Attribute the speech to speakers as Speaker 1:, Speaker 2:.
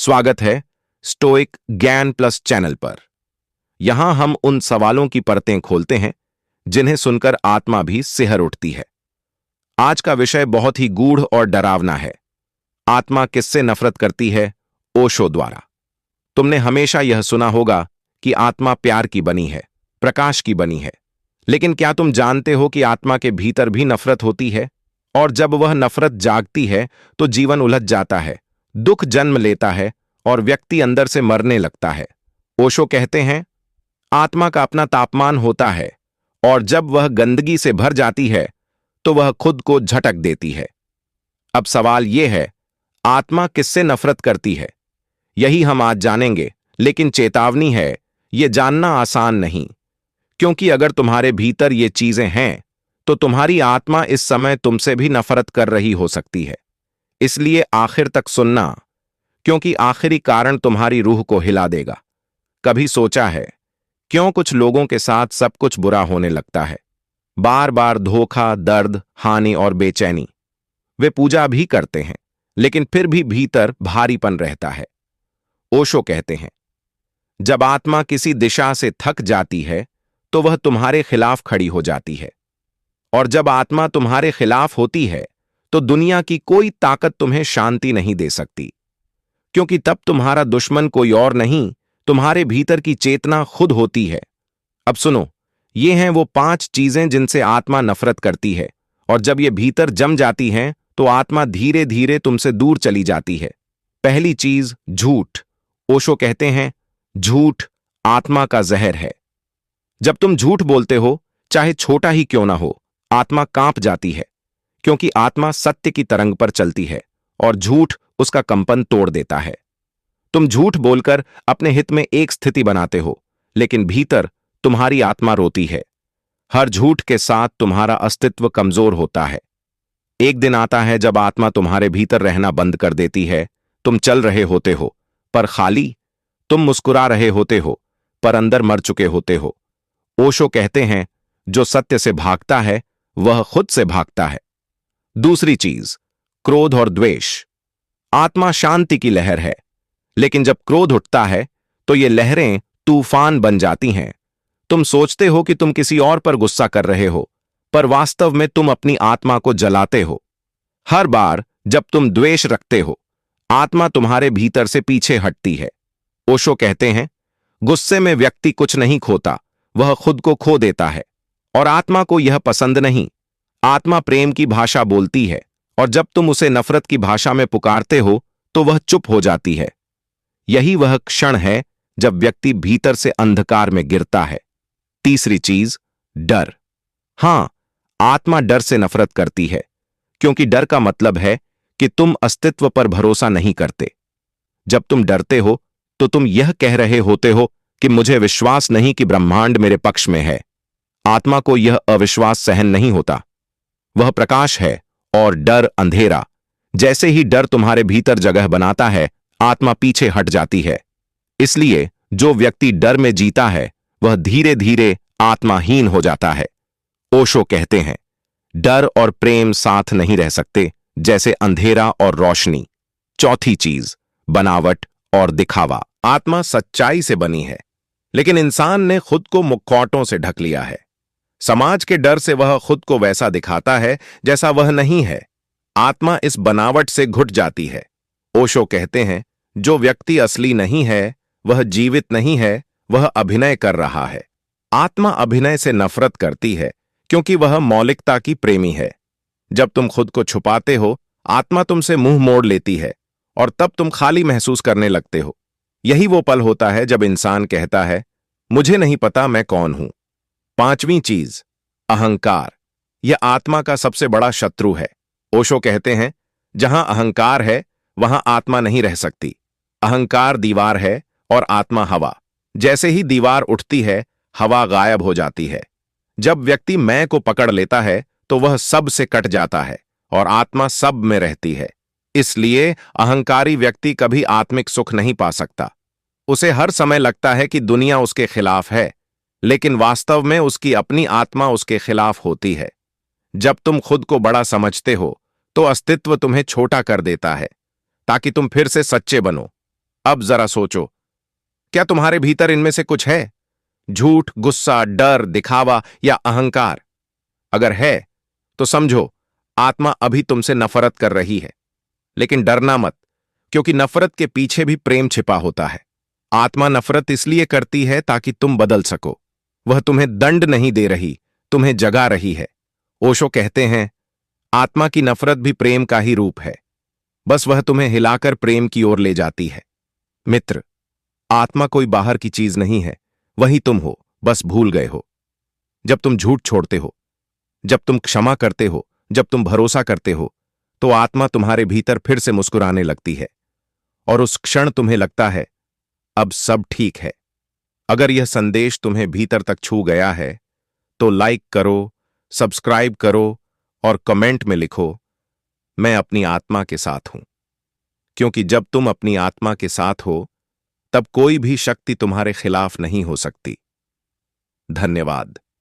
Speaker 1: स्वागत है स्टोइक ज्ञान प्लस चैनल पर। यहां हम उन सवालों की परतें खोलते हैं जिन्हें सुनकर आत्मा भी सिहर उठती है। आज का विषय बहुत ही गूढ़ और डरावना है। आत्मा किससे नफरत करती है? ओशो द्वारा। तुमने हमेशा यह सुना होगा कि आत्मा प्यार की बनी है, प्रकाश की बनी है। लेकिन क्या तुम जानते हो कि आत्मा के भीतर भी नफरत होती है? और जब वह नफरत जागती है तो जीवन उलझ जाता है, दुख जन्म लेता है और व्यक्ति अंदर से मरने लगता है। ओशो कहते हैं, आत्मा का अपना तापमान होता है और जब वह गंदगी से भर जाती है तो वह खुद को झटक देती है। अब सवाल यह है, आत्मा किससे नफरत करती है? यही हम आज जानेंगे, लेकिन चेतावनी है, यह जानना आसान नहीं। क्योंकि अगर तुम्हारे भीतर ये चीजें हैं तो तुम्हारी आत्मा इस समय तुमसे भी नफरत कर रही हो सकती है। इसलिए आखिर तक सुनना, क्योंकि आखिरी कारण तुम्हारी रूह को हिला देगा। कभी सोचा है क्यों कुछ लोगों के साथ सब कुछ बुरा होने लगता है? बार बार धोखा, दर्द, हानि और बेचैनी। वे पूजा भी करते हैं लेकिन फिर भी भीतर भारीपन रहता है। ओशो कहते हैं, जब आत्मा किसी दिशा से थक जाती है तो वह तुम्हारे खिलाफ खड़ी हो जाती है। और जब आत्मा तुम्हारे खिलाफ होती है तो दुनिया की कोई ताकत तुम्हें शांति नहीं दे सकती, क्योंकि तब तुम्हारा दुश्मन कोई और नहीं, तुम्हारे भीतर की चेतना खुद होती है। अब सुनो, ये हैं वो 5 चीजें जिनसे आत्मा नफरत करती है, और जब ये भीतर जम जाती हैं तो आत्मा धीरे धीरे तुमसे दूर चली जाती है। पहली चीज, झूठ। ओशो कहते हैं, झूठ आत्मा का जहर है। जब तुम झूठ बोलते हो, चाहे छोटा ही क्यों ना हो, आत्मा कांप जाती है, क्योंकि आत्मा सत्य की तरंग पर चलती है और झूठ उसका कंपन तोड़ देता है। तुम झूठ बोलकर अपने हित में एक स्थिति बनाते हो, लेकिन भीतर तुम्हारी आत्मा रोती है। हर झूठ के साथ तुम्हारा अस्तित्व कमजोर होता है। एक दिन आता है जब आत्मा तुम्हारे भीतर रहना बंद कर देती है। तुम चल रहे होते हो पर खाली, तुम मुस्कुरा रहे होते हो पर अंदर मर चुके होते हो। ओशो कहते हैं, जो सत्य से भागता है वह खुद से भागता है। दूसरी चीज, क्रोध और द्वेष। आत्मा शांति की लहर है, लेकिन जब क्रोध उठता है तो ये लहरें तूफान बन जाती हैं। तुम सोचते हो कि तुम किसी और पर गुस्सा कर रहे हो, पर वास्तव में तुम अपनी आत्मा को जलाते हो। हर बार जब तुम द्वेष रखते हो, आत्मा तुम्हारे भीतर से पीछे हटती है। ओशो कहते हैं, गुस्से में व्यक्ति कुछ नहीं खोता, वह खुद को खो देता है। और आत्मा को यह पसंद नहीं। आत्मा प्रेम की भाषा बोलती है, और जब तुम उसे नफरत की भाषा में पुकारते हो तो वह चुप हो जाती है। यही वह क्षण है जब व्यक्ति भीतर से अंधकार में गिरता है। तीसरी चीज, डर। हां, आत्मा डर से नफरत करती है, क्योंकि डर का मतलब है कि तुम अस्तित्व पर भरोसा नहीं करते। जब तुम डरते हो तो तुम यह कह रहे होते हो कि मुझे विश्वास नहीं कि ब्रह्मांड मेरे पक्ष में है। आत्मा को यह अविश्वास सहन नहीं होता। वह प्रकाश है और डर अंधेरा। जैसे ही डर तुम्हारे भीतर जगह बनाता है, आत्मा पीछे हट जाती है। इसलिए जो व्यक्ति डर में जीता है वह धीरे धीरे आत्माहीन हो जाता है। ओशो कहते हैं, डर और प्रेम साथ नहीं रह सकते, जैसे अंधेरा और रोशनी। चौथी चीज, बनावट और दिखावा। आत्मा सच्चाई से बनी है, लेकिन इंसान ने खुद को मुखौटों से ढक लिया है। समाज के डर से वह खुद को वैसा दिखाता है जैसा वह नहीं है। आत्मा इस बनावट से घुट जाती है। ओशो कहते हैं, जो व्यक्ति असली नहीं है वह जीवित नहीं है, वह अभिनय कर रहा है। आत्मा अभिनय से नफरत करती है क्योंकि वह मौलिकता की प्रेमी है। जब तुम खुद को छुपाते हो, आत्मा तुमसे मुंह मोड़ लेती है और तब तुम खाली महसूस करने लगते हो। यही वो पल होता है जब इंसान कहता है, मुझे नहीं पता मैं कौन हूं। पांचवी चीज, अहंकार। यह आत्मा का सबसे बड़ा शत्रु है। ओशो कहते हैं, जहां अहंकार है वहां आत्मा नहीं रह सकती। अहंकार दीवार है और आत्मा हवा। जैसे ही दीवार उठती है, हवा गायब हो जाती है। जब व्यक्ति मैं को पकड़ लेता है तो वह सब से कट जाता है और आत्मा सब में रहती है। इसलिए अहंकारी व्यक्ति कभी आत्मिक सुख नहीं पा सकता। उसे हर समय लगता है कि दुनिया उसके खिलाफ है, लेकिन वास्तव में उसकी अपनी आत्मा उसके खिलाफ होती है। जब तुम खुद को बड़ा समझते हो तो अस्तित्व तुम्हें छोटा कर देता है, ताकि तुम फिर से सच्चे बनो। अब जरा सोचो, क्या तुम्हारे भीतर इनमें से कुछ है? झूठ, गुस्सा, डर, दिखावा या अहंकार? अगर है, तो समझो आत्मा अभी तुमसे नफरत कर रही है। लेकिन डरना मत, क्योंकि नफरत के पीछे भी प्रेम छिपा होता है। आत्मा नफरत इसलिए करती है ताकि तुम बदल सको। वह तुम्हें दंड नहीं दे रही, तुम्हें जगा रही है। ओशो कहते हैं, आत्मा की नफरत भी प्रेम का ही रूप है, बस वह तुम्हें हिलाकर प्रेम की ओर ले जाती है। मित्र, आत्मा कोई बाहर की चीज नहीं है, वही तुम हो, बस भूल गए हो। जब तुम झूठ छोड़ते हो, जब तुम क्षमा करते हो, जब तुम भरोसा करते हो, तो आत्मा तुम्हारे भीतर फिर से मुस्कुराने लगती है। और उस क्षण तुम्हें लगता है, अब सब ठीक है। अगर यह संदेश तुम्हें भीतर तक छू गया है, तो लाइक करो, सब्सक्राइब करो और कमेंट में लिखो, मैं अपनी आत्मा के साथ हूं। क्योंकि जब तुम अपनी आत्मा के साथ हो, तब कोई भी शक्ति तुम्हारे खिलाफ नहीं हो सकती। धन्यवाद।